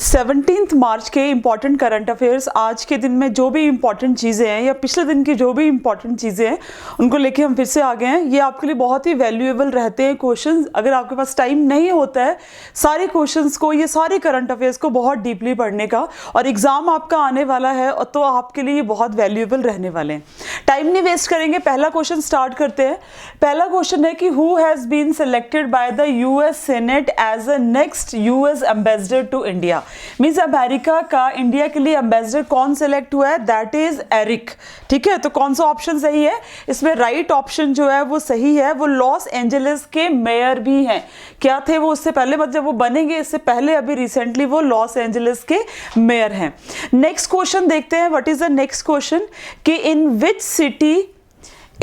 17 मार्च के important current affairs, आज के दिन में जो भी इम्पॉर्टेंट चीज़ें हैं या पिछले दिन की जो भी इम्पॉर्टेंट चीज़ें हैं उनको लेके हम फिर से आ गए हैं। ये आपके लिए बहुत ही वैल्यूएबल रहते हैं क्वेश्चंस। अगर आपके पास टाइम नहीं होता है सारे क्वेश्चंस को, ये सारे करंट अफेयर्स को बहुत डीपली पढ़ने का, और एग्जाम आपका आने वाला है तो आपके लिए ये बहुत वैल्यूएबल रहने वाले हैं। टाइम नहीं वेस्ट करेंगे, पहला क्वेश्चन स्टार्ट करते हैं। पहला क्वेश्चन है कि who has been selected by the US senate as a next US ambassador to India. Means America का इंडिया के लिए एम्बेसडर कौन सेलेक्ट हुआ है? That is Eric. ठीक है, तो कौन सा ऑप्शन सही है इसमें? राइट ऑप्शन जो है वो सही है, वो लॉस एंजलिस के मेयर भी हैं। क्या थे वो उससे पहले, मतलब जब वो बनेंगे इससे पहले अभी रिसेंटली वो लॉस एंजलिस के मेयर हैं। नेक्स्ट क्वेश्चन देखते हैं। What is the next question कि in which city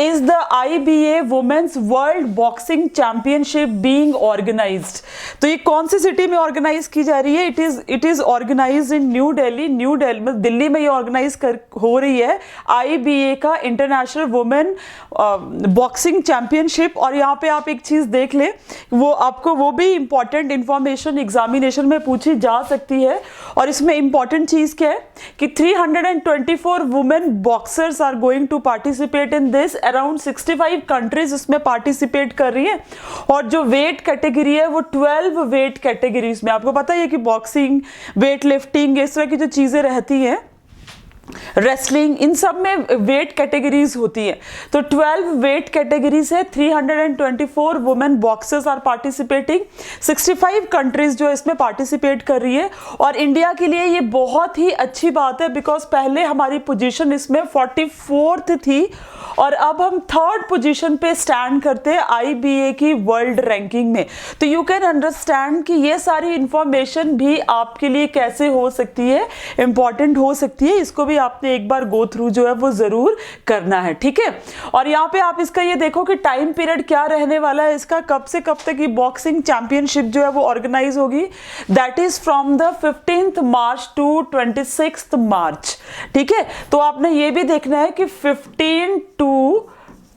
is the IBA Women's World Boxing Championship being organized? तो ये कौन सी सिटी में ऑर्गेनाइज की जा रही है? It is organised in New Delhi. New Delhi में, दिल्ली में ये ऑर्गेनाइज हो रही है IBA का इंटरनेशनल वुमेन बॉक्सिंग चैंपियनशिप। और यहाँ पे आप एक चीज देख ले, वो आपको वो भी इंपॉर्टेंट इंफॉर्मेशन एग्जामिनेशन में पूछी जा सकती है। और इसमें इंपॉर्टेंट चीज क्या है कि 324 women boxers are going to participate in this. Around 65 countries इसमें पार्टिसिपेट कर रही है। और जो वेट कैटेगरी है वो 12 वेट कैटेगरीज में, आपको पता है कि बॉक्सिंग, वेट लिफ्टिंग, इस तरह की जो चीजें रहती हैं, रेसलिंग, इन सब में वेट कैटेगरीज होती है। तो 12 वेट कैटेगरीज है, 324 women boxers are participating, 65 countries जो इसमें पार्टिसिपेट कर रही है। और इंडिया के लिए ये बहुत ही अच्छी बात है बिकॉज पहले हमारी पोजीशन इसमें 44th थी और अब हम 3rd पोजीशन पे स्टैंड करते हैं IBA की वर्ल्ड रैंकिंग में। तो यू कैन अंडरस्टैंड कि ये सारी इंफॉर्मेशन भी आपके लिए कैसे हो सकती है, इंपॉर्टेंट हो सकती है। इसको भी आपने एक बार गो थ्रू जो है वो जरूर करना है। ठीक है, और यहाँ पे आप इसका ये देखो कि टाइम पीरियड क्या रहने वाला है इसका, कब से कब तक ये बॉक्सिंग चैंपियनशिप जो है वो ऑर्गेनाइज होगी। That is from the 15th March two 26th मार्च। ठीक है, तो आपने ये भी देखना है कि 15 टू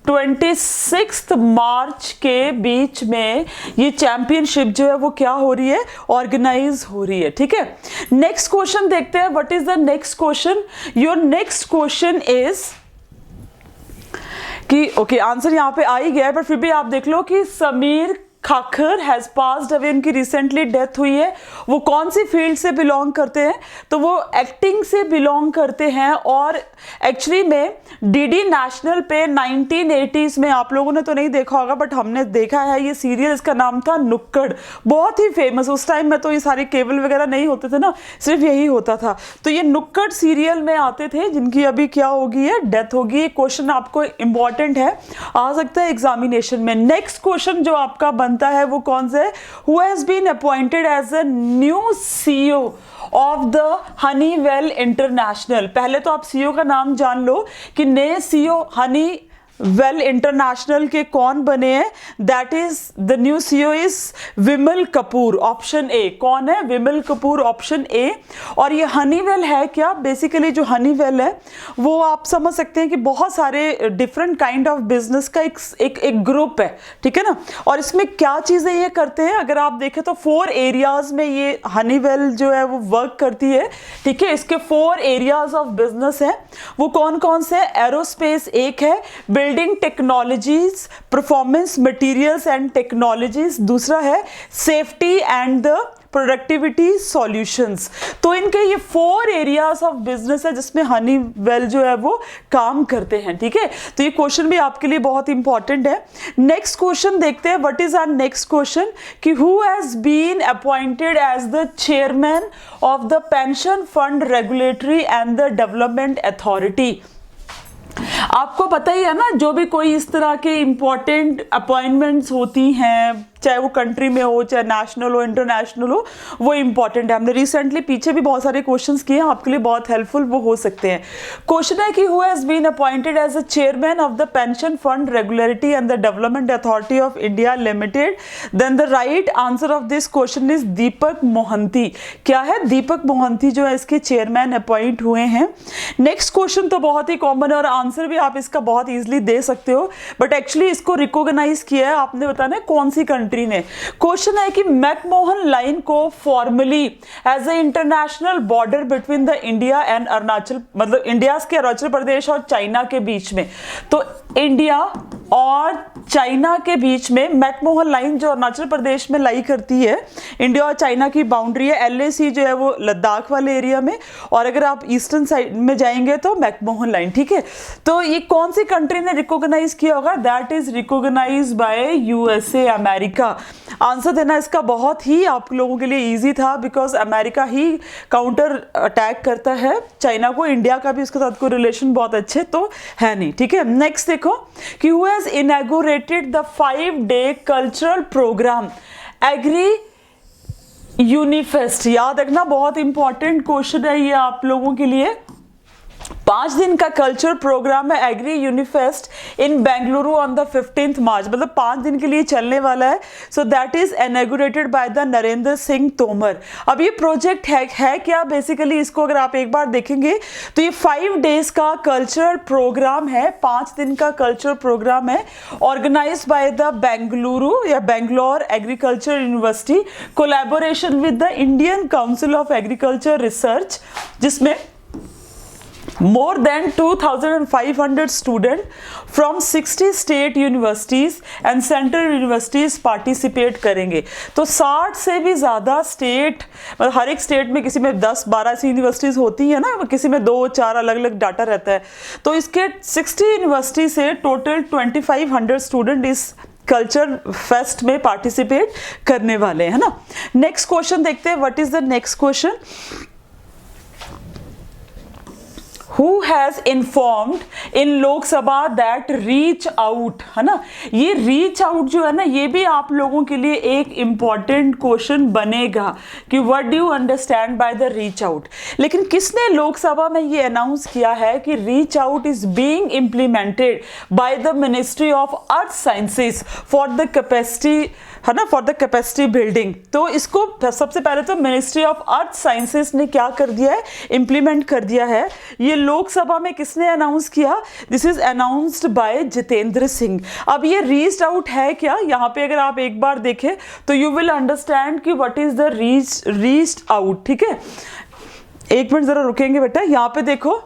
26 मार्च के बीच में ये चैंपियनशिप जो है वो क्या हो रही है, ऑर्गेनाइज हो रही है। ठीक है, नेक्स्ट क्वेश्चन देखते हैं। What is the next question? Your next question is कि ओके, आंसर यहां पे आ ही गया है, पर फिर भी आप देख लो कि समीर खाखर हैज पास्ड अवे, उनकी रिसेंटली डेथ हुई है। वो कौन सी फील्ड से बिलोंग करते हैं? तो वो एक्टिंग से बिलोंग करते हैं। और एक्चुअली में DD नेशनल पे 1980s में, आप लोगों ने तो नहीं देखा होगा बट हमने देखा है, ये सीरियल, इसका नाम था नुक्कड़, बहुत ही फेमस। उस टाइम में तो ये सारे केबल वगैरह नहीं होते थे ना, सिर्फ यही होता था। तो ये नुक्कड़ सीरियल में आते थे, जिनकी अभी क्या होगी है, डेथ होगी। क्वेश्चन आपको इंपॉर्टेंट है, आ सकता है एग्जामिनेशन में। नेक्स्ट क्वेश्चन जो आपका बनता है वो कौन सा है? Who has been appointed as a new CEO of the Honeywell international. पहले तो आप CEO का नाम जान लो कि नए CEO हनीवेल इंटरनेशनल के कौन बने हैं। That is the new CEO is Vimal Kapoor, option A. कौन है? विमल कपूर, ऑप्शन ए। और ये हनीवेल है क्या? बेसिकली जो हनीवेल है वो आप समझ सकते हैं कि बहुत सारे डिफरेंट काइंड ऑफ बिजनेस का एक ग्रुप है। ठीक है ना, और इसमें क्या चीजें ये करते हैं, अगर आप देखें तो 4 एरियाज में ये हनीवेल जो है वो वर्क करती है। ठीक है, इसके 4 एरियाज ऑफ बिजनेस है। वो कौन कौन से? एरोस्पेस एक है, building technologies, performance materials and technologies दूसरा है, safety and the productivity solutions. तो इनके ये 4 एरियाज ऑफ बिजनेस है जिसमें हनीवेल जो है वो काम करते हैं। ठीक है, तो ये क्वेश्चन भी आपके लिए बहुत इंपॉर्टेंट है। नेक्स्ट क्वेश्चन देखते हैं। What is our next question कि who has been appointed as the chairman of the pension fund regulatory and the development authority. आपको पता ही है ना, जो भी कोई इस तरह के इंपॉर्टेंट अपॉइंटमेंट्स होती हैं, चाहे वो कंट्री में हो, चाहे नेशनल हो, इंटरनेशनल हो, वो इंपॉर्टेंट है। हमने रिसेंटली पीछे भी बहुत सारे क्वेश्चंस किए हैं, आपके लिए बहुत हेल्पफुल वो हो सकते हैं। क्वेश्चन है कि who has been appointed as a chairman of the pension fund regulatory and the development authority of India limited. Then the right answer of this question is Deepak Mohanty. क्या है? दीपक मोहंती जो है इसके चेयरमैन अपॉइंट हुए हैं। नेक्स्ट क्वेश्चन तो बहुत ही common है और आंसर भी आप इसका बहुत ईजिली दे सकते हो, बट एक्चुअली इसको रिकॉग्नाइज किया है आपने, बताना है कौन सी कंट्री कंट्री ने? क्वेश्चन है कि मैकमोहन लाइन को formally as a international border between the India and Arunachal, मतलब इंडिया के अरुणाचल प्रदेश और चाइना के बीच में, तो इंडिया और चाइना के बीच में मैकमोहन लाइन जो अरुणाचल प्रदेश में लाई करती है, इंडिया और चाइना की बाउंड्री है। LAC जो है वो लद्दाख वाले एरिया में, और अगर आप ईस्टर्न साइड में जाएंगे तो मैकमोहन लाइन, ठीक है। तो ये कौन सी कंट्री ने रिकॉग्नाइज किया होगा? That is recognise by USA, America. Answer देना इसका बहुत ही आप लोगों के लिए इजी था, because America he counter attack करता है चाइना को, इंडिया का भी उसके साथ कोई रिलेशन बहुत अच्छे तो है नहीं, ठीक है। नेक्स्ट देखो कि who has inaugurated the 5-day cultural programme agri Unifest. याद रखना, बहुत इंपॉर्टेंट क्वेश्चन है ये आप लोगों के लिए। 5 दिन का कल्चर प्रोग्राम है agri Unifest in Bengaluru on the 15th March, मतलब 5 दिन के लिए चलने वाला है। So that is inaugurated by the Narendra Singh Tomar. अब ये प्रोजेक्ट है क्या बेसिकली, इसको अगर आप एक बार देखेंगे तो ये 5 days का कल्चरल प्रोग्राम है, 5 दिन का कल्चरल प्रोग्राम है, ऑर्गेनाइज बाय द बेंगलुरु या Bangalore agriculture university, collaboration with the Indian council of agriculture research, जिसमें more than 2,500 students from 60 state universities and central universities participate करेंगे। तो 60 से भी ज़्यादा स्टेट, मतलब हर एक स्टेट में किसी में 10-12 ऐसी यूनिवर्सिटीज़ होती है ना, किसी में 2-4 अलग अलग डाटा रहता है। तो इसके 60 यूनिवर्सिटी से टोटल 2,500 स्टूडेंट इस कल्चर फेस्ट में पार्टिसिपेट करने वाले हैं ना। नेक्स्ट क्वेश्चन देखते हैं, what is the next question? Who has informed in लोक सभा that reach out, है ना। ये रीच आउट जो है ना, ये भी आप लोगों के लिए एक इंपॉर्टेंट क्वेश्चन बनेगा कि what do you understand by the reach out. लेकिन किसने लोकसभा में ये अनाउंस किया है कि reach out is being implemented by the ministry of earth sciences for the capacity, है ना, फॉर द कैपेसिटी बिल्डिंग। तो इसको सबसे पहले तो मिनिस्ट्री ऑफ अर्थ साइंसेस ने क्या कर दिया है, इंप्लीमेंट कर दिया है। ये लोकसभा में किसने अनाउंस किया? This is announced by Jitendra Singh. अब ये रीच्ड आउट है क्या, यहाँ पे अगर आप एक बार देखें तो यू विल अंडरस्टैंड कि what is the reached out, ठीक है। एक मिनट जरा रुकेंगे बेटा, यहाँ पे देखो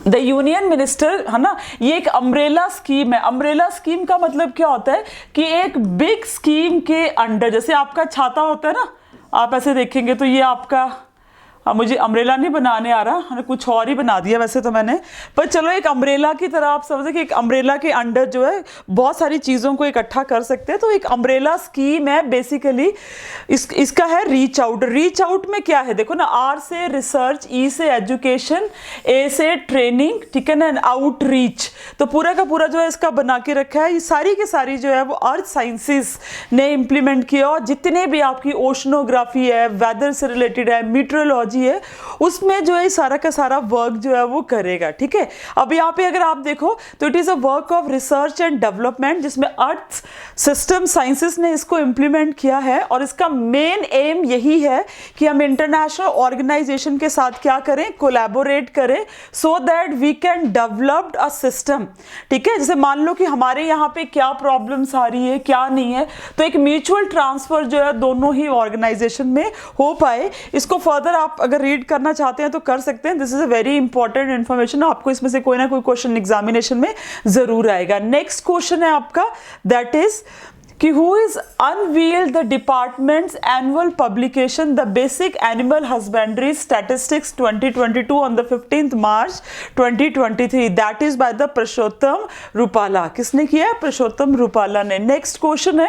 द यूनियन मिनिस्टर, है ना, ये एक अम्ब्रेला स्कीम है। अम्ब्रेला स्कीम का मतलब क्या होता है कि एक बिग स्कीम के अंडर, जैसे आपका छाता होता है ना, आप ऐसे देखेंगे तो ये आपका, मुझे अम्ब्रेला नहीं बनाने आ रहा, कुछ और ही बना दिया वैसे तो मैंने, पर चलो एक अम्ब्रेला की तरह आप समझे कि एक अम्ब्रेला के अंडर जो है बहुत सारी चीज़ों को इकट्ठा कर सकते हैं। तो एक अम्ब्रेला स्कीम है बेसिकली, इसका है रीच आउट। रीच आउट में क्या है देखो ना, R से रिसर्च, E से एजुकेशन, A से ट्रेनिंग, ठीक है ना, आउट रीच। तो पूरा का पूरा जो है इसका बना के रखा है। ये सारी की सारी जो है वो अर्थ साइंसेस ने इम्प्लीमेंट किया, और जितने भी आपकी ओशनोग्राफी है, वेदर से रिलेटेड है, मीटरोलॉजी है, उसमें जो है सारा का सारा वर्क जो है वो करेगा, ठीक है। अब यहाँ पे अगर आप देखो तो it is a work of research and development, जिसमें अर्थ सिस्टम साइंसेस ने इसको इंप्लीमेंट किया है, और इसका मेन एम यही है कि हम इंटरनेशनल ऑर्गेनाइजेशन के साथ क्या करें, कोलैबोरेट करें, so that we can develop a system, ठीक है। जैसे मान लो कि हमारे यहाँ पे क्या प्रॉब्लम्स आ रही है, क्या नहीं है, तो एक म्यूचुअल ट्रांसफर जो है दोनों ही ऑर्गेनाइजेशन में हो पाए। इसको फर्दर आप अगर रीड करना चाहते हैं तो कर सकते हैं। This is a very important information, आपको इसमें से कोई ना कोई क्वेश्चन एग्जामिनेशन में जरूर आएगा। नेक्स्ट क्वेश्चन है आपका, दैट इज कि who is unveiled the department's annual publication the basic animal husbandry statistics 2022 on the 15th March 2023, that is by the पुरुषोत्तम रूपाला। किसने किया है? पुरुषोत्तम रूपाला ने। नेक्स्ट क्वेश्चन है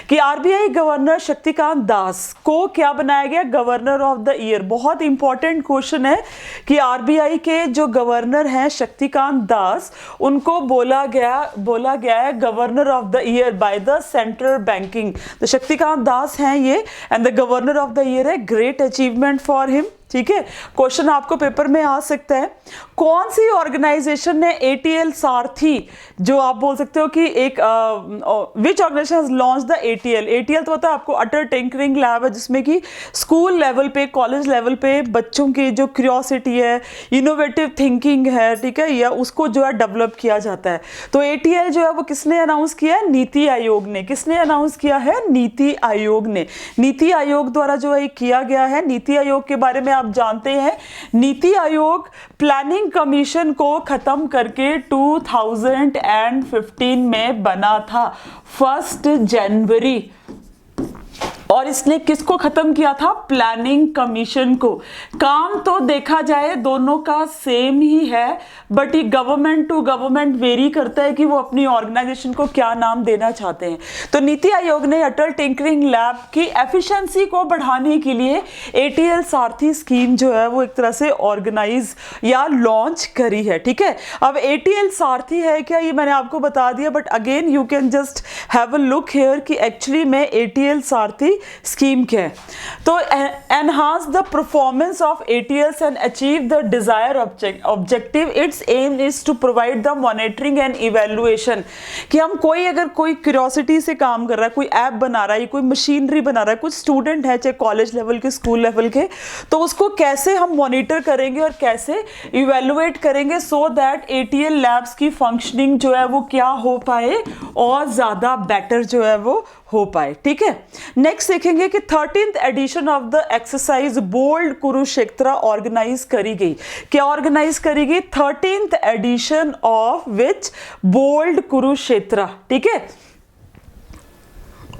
कि RBI गवर्नर शक्तिकांत दास को क्या बनाया गया, गवर्नर ऑफ द ईयर। बहुत इंपॉर्टेंट क्वेश्चन है कि RBI के जो गवर्नर हैं शक्तिकांत दास, उनको बोला गया है governor of the year by the central banking. तो शक्तिकांत दास हैं ये, and the governor of the year है। ग्रेट अचीवमेंट फॉर हिम, ठीक है, क्वेश्चन आपको पेपर में आ सकता है। कौन सी ऑर्गेनाइजेशन ने ATL सारथी, जो आप बोल सकते हो कि एक which organisation has launch the ATL तो पता है आपको, अटल टिंकरिंग लैब है, जिसमें कि स्कूल लेवल पे, कॉलेज लेवल पे बच्चों की जो क्यूरियोसिटी है, इनोवेटिव थिंकिंग है, ठीक है, या उसको जो है डेवलप किया जाता है। तो ATL जो है वो किसने अनाउंस किया है? नीति आयोग ने। किसने अनाउंस किया है? नीति आयोग ने। नीति आयोग द्वारा जो है किया गया है। नीति आयोग के बारे में आप जानते हैं, नीति आयोग प्लानिंग कमीशन को खत्म करके 2015 में बना था, 1 जनवरी। और इसने किसको खत्म किया था? प्लानिंग कमीशन को। काम तो देखा जाए दोनों का सेम ही है, बट ये गवर्नमेंट टू गवर्नमेंट वेरी करता है कि वो अपनी ऑर्गेनाइजेशन को क्या नाम देना चाहते हैं। तो नीति आयोग ने अटल टिंकरिंग लैब की एफिशिएंसी को बढ़ाने के लिए ATL सारथी स्कीम जो है वो एक तरह से ऑर्गेनाइज या लॉन्च करी है, ठीक है। अब ATL सारथी है क्या, ये मैंने आपको बता दिया, but again you can just have a look here कि एक्चुअली में ATL सारथी स्कीम क्या है। तो enhance the performance of ATLs and achieve the desire objective. Its aim is to provide the monitoring and evaluation, कि हम अगर कोई curiosity से काम कर रहा है, कोई ऐप बना रहा है, कोई मशीनरी बना रहा है, कुछ स्टूडेंट है चाहे कॉलेज लेवल के, स्कूल लेवल के, तो उसको कैसे हम मॉनिटर करेंगे और कैसे इवेल्युएट करेंगे, सो दैट ATL लैब्स की फंक्शनिंग जो है वो क्या हो पाए और ज्यादा बेटर जो है वो हो पाए, ठीक है। नेक्स्ट देखेंगे कि 13th edition of the exercise bold Kurukshetra organise करी गई। क्या ऑर्गेनाइज करी गई? 13th edition of which bold Kurukshetra, ठीक है,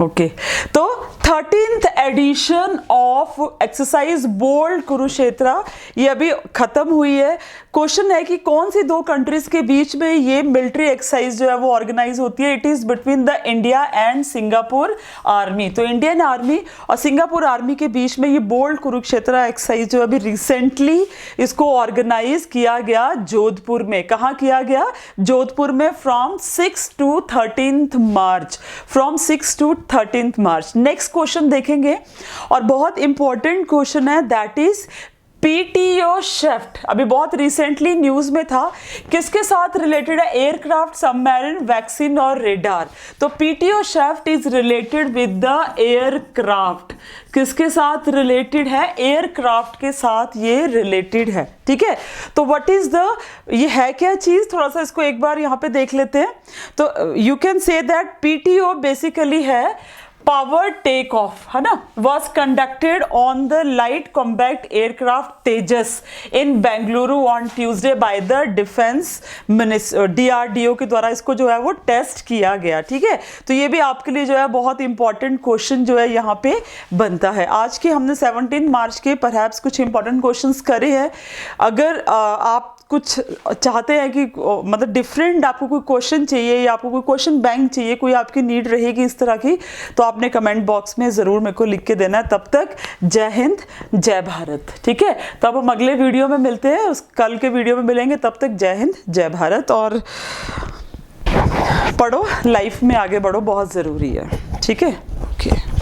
ओके। तो 13th edition of exercise bold Kurukshetra ये अभी खत्म हुई है। क्वेश्चन है कि कौन सी दो कंट्रीज के बीच में ये मिलिट्री एक्सरसाइज जो है वो ऑर्गेनाइज होती है? It is between the India and Singapore army. तो इंडियन आर्मी और सिंगापुर आर्मी के बीच में ये बोल्ड कुरुक्षेत्र एक्सरसाइज जो अभी रिसेंटली इसको ऑर्गेनाइज किया गया जोधपुर में। कहाँ किया गया? जोधपुर में, from 6 to 13th March, from 6 to 13th March. Next question देखेंगे और बहुत इंपॉर्टेंट क्वेश्चन है, दैट इज PTO शेफ्ट। अभी बहुत रिसेंटली न्यूज में था, किसके साथ रिलेटेड है? एयरक्राफ्ट, सबमरीन, वैक्सीन और रेडार। तो PTO shaft is related with the aircraft. किसके साथ रिलेटेड है? एयरक्राफ्ट के साथ ये रिलेटेड है, ठीक है। तो व्हाट इज द, ये है क्या चीज? थोड़ा सा इसको एक बार यहां पे देख लेते हैं। तो you can say that PTO basically है पावर टेक ऑफ, है ना, was conducted on the light combat aircraft Tejas in Bengaluru on Tuesday by the defence DRDO के द्वारा इसको जो है वो टेस्ट किया गया, ठीक है। तो ये भी आपके लिए जो है बहुत इंपॉर्टेंट क्वेश्चन जो है यहाँ पे बनता है। आज के हमने 17 मार्च के परहैप्स कुछ इंपॉर्टेंट क्वेश्चंस करे हैं। अगर आप कुछ चाहते हैं कि मतलब डिफरेंट आपको कोई क्वेश्चन चाहिए या आपको कोई क्वेश्चन बैंक चाहिए, कोई आपकी नीड रहेगी इस तरह की, तो आपने कमेंट बॉक्स में ज़रूर मेरे को लिख के देना है। तब तक जय हिंद, जय भारत, ठीक है। तो अब हम अगले वीडियो में मिलते हैं, उस कल के वीडियो में मिलेंगे। तब तक जय हिंद, जय भारत, और पढ़ो, लाइफ में आगे बढ़ो, बहुत ज़रूरी है, ठीक है, ओके।